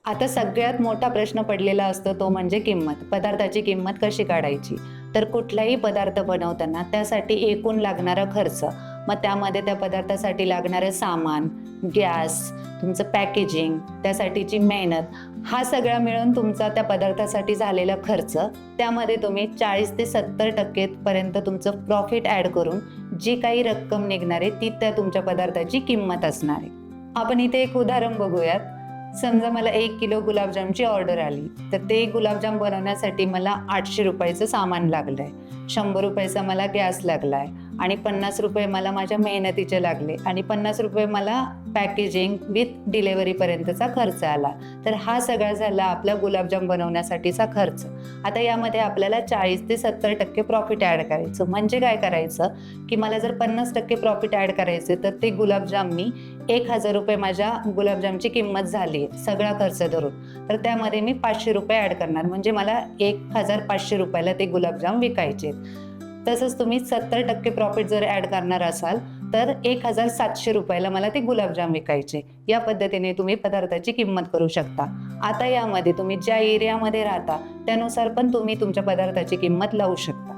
आता सगळ्यात मोठा प्रश्न पडलेला असतो तो म्हणजे किंमत. पदार्थाची किंमत कशी काढायची? तर कुठलाही पदार्थ बनवताना त्यासाठी एकूण लागणारा खर्च, मग त्यामध्ये त्या पदार्थासाठी लागणारं सामान, गॅस, तुमचं पॅकेजिंग, त्यासाठीची मेहनत, हा सगळा मिळून तुमचा त्या पदार्थासाठी झालेला खर्च, त्यामध्ये तुम्ही 40 ते 70% पर्यंत तुमचं प्रॉफिट ॲड करून जी काही रक्कम निघणार आहे ती त्या तुमच्या पदार्थाची किंमत असणार आहे. आपण इथे एक उदाहरण बघूयात. समजा मला 1 किलो गुलाबजामची ऑर्डर आली, तर ते गुलाबजाम बनवण्यासाठी मला 800 रुपयाचं सामान लागलंय, 100 रुपयाचा मला गॅस लागलाय आणि 50 रुपये मला माझ्या मेहनतीचे लागले आणि 50 रुपये मला पॅकेजिंग विथ डिलेवरीपर्यंतचा खर्च आला. तर हा सगळा झाला आपला गुलाबजाम बनवण्यासाठीचा खर्च. आता यामध्ये आपल्याला 40 ते 70% प्रॉफिट ॲड करायचं. म्हणजे काय करायचं की मला जर 50% प्रॉफिट ॲड करायचे तर ते गुलाबजाम मी 1000 रुपये माझ्या गुलाबजामची किंमत झाली आहे सगळा खर्च धरून, तर त्यामध्ये मी 500 रुपये ॲड करणार. म्हणजे मला 1500 रुपयाला ते गुलाबजाम विकायचे. तसंच तुम्ही 70% प्रॉफिट जर ॲड करणार असाल तर 1700 रुपयाला मला ते गुलाबजाम विकायचे. या पद्धतीने तुम्ही पदार्थाची किंमत करू शकता. आता यामध्ये तुम्ही ज्या एरियामध्ये राहता त्यानुसार पण तुम्ही तुमच्या पदार्थाची किंमत लावू शकता.